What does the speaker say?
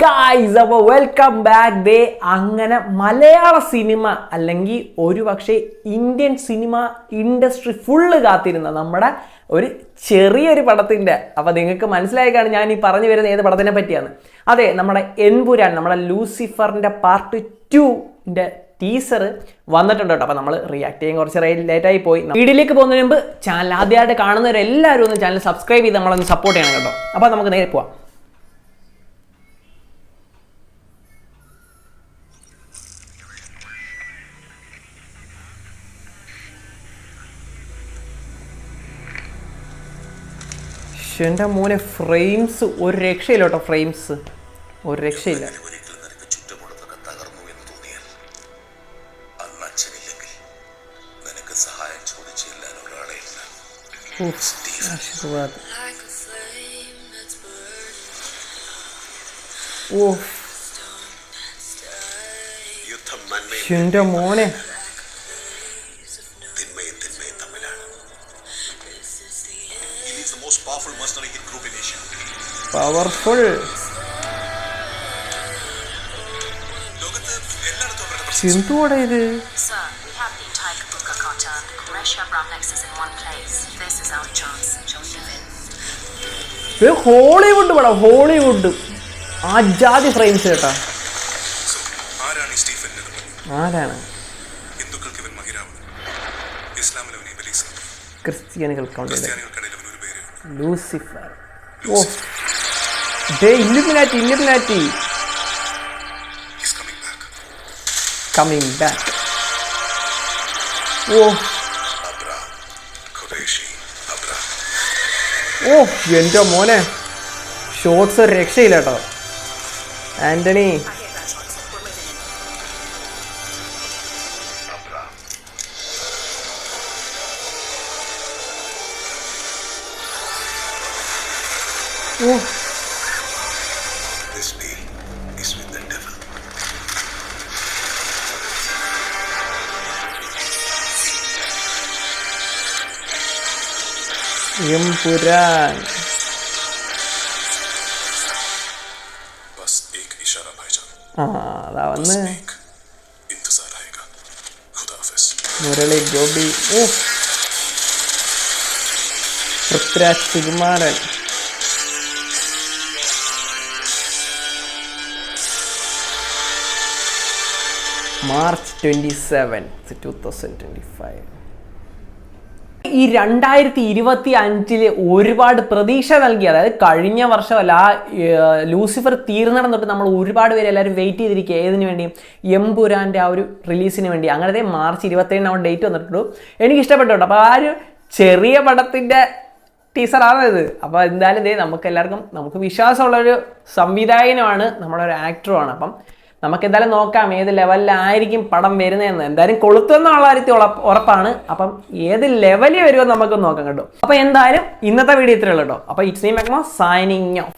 Guys, അപ്പോൾ welcome back. ദേ അങ്ങനെ മലയാള cinema അല്ലെങ്കിൽ ഒരു പക്ഷേ ഇന്ത്യൻ സിനിമ ഇൻഡസ്ട്രി ഫുള്ള് കാത്തിരുന്ന നമ്മുടെ ഒരു ചെറിയൊരു പടത്തിൻ്റെ, അപ്പോൾ നിങ്ങൾക്ക് മനസ്സിലായിക്കാണ് ഞാൻ ഈ പറഞ്ഞു വരുന്ന ഏത് പടത്തിനെ പറ്റിയാണ്. അതെ, നമ്മുടെ എൻപുരാൻ, നമ്മുടെ ലൂസിഫറിൻ്റെ പാർട്ട് 2ൻ്റെ ടീസർ വന്നിട്ടുണ്ട് കേട്ടോ. അപ്പോൾ നമ്മൾ റിയാക്ട് ചെയ്യാൻ കുറച്ച് ലേറ്റായി പോയി. വീഡിയോയിലേക്ക് പോകുന്നതിന് മുമ്പ് ചാനൽ ആദ്യമായിട്ട് കാണുന്നവരെല്ലാവരും ഒന്ന് ചാനൽ സബ്സ്ക്രൈബ് ചെയ്ത് നമ്മളൊന്ന് സപ്പോർട്ട് ചെയ്യണം കേട്ടോ. അപ്പോൾ നമുക്ക് നേരെ പോവാം. എൻ്റെ മോനെ, ഫ്രെയിംസ് ഒരു രക്ഷയില്ല കേട്ടോ. ഫ്രെയിംസ് ഒരു രക്ഷയില്ല. എൻ്റെ മോനെ, പവർഫുൾ. എന്തുവാടാ ഇത്? ഹോളിവുഡ് പടം, ഹോളിവുഡ് ആജാതി ഫ്രെയിംസ് കേട്ടാ. ആരാണ്? ക്രിസ്ത്യാനികൾക്ക് ലൂസിഫർ. ഓ, ഇല്ലുമിനാറ്റി, ഇല്ലുമിനാറ്റി കമ്മിങ് ബാക്ക്. ഓ ഓ, എൻ്റെ മോനെ, ഷോട്ട്സ് ഒരു രക്ഷയില്ല കേട്ടോ. ആന്റണി, ഓ, എംപുരാൻ. അതാ വന്ന് മുരളി ഗോപി. ഓ, പൃഥ്വിരാജ് സുകുമാരൻ. മാർച്ച് 27, 2025. ഈ 2025 ഒരുപാട് പ്രതീക്ഷ നൽകി. അതായത് കഴിഞ്ഞ വർഷമല്ല, ലൂസിഫർ തീർന്നിടം തൊട്ട് നമ്മൾ ഒരുപാട് പേര് എല്ലാവരും വെയിറ്റ് ചെയ്തിരിക്കുക. ഏതിനു വേണ്ടി? എംപുരാൻ്റെ ആ ഒരു റിലീസിന് വേണ്ടി. അങ്ങനത്തെ മാർച്ച് 27 നമ്മൾ ഡേറ്റ് വന്നിട്ടുള്ളൂ. എനിക്ക് ഇഷ്ടപ്പെട്ടു കേട്ടോ. അപ്പോൾ ആ ഒരു ചെറിയ പടത്തിൻ്റെ ടീസറാണ് ഇത്. അപ്പോൾ എന്തായാലും ഇതേ നമുക്ക് എല്ലാവർക്കും നമുക്ക് വിശ്വാസമുള്ളൊരു സംവിധായകനുമാണ്, നമ്മളൊരു ആക്ടറുമാണ്. അപ്പം നമുക്ക് എന്തായാലും നോക്കാം ഏത് ലെവലിലായിരിക്കും പടം വരുന്നതെന്ന്. എന്തായാലും കൊളുത്തുന്നുള്ള കാര്യത്തിൽ ഉറപ്പാണ്. അപ്പം ഏത് ലെവലിൽ വരുമെന്ന് നമുക്ക് നോക്കാം കേട്ടോ. അപ്പോൾ എന്തായാലും ഇന്നത്തെ വീഡിയോ ഇത്രയുള്ളൂ കേട്ടോ. അപ്പോൾ ഇറ്റ്സ് മീ മെഗ്മോ സൈനിങ് ഓഫ്.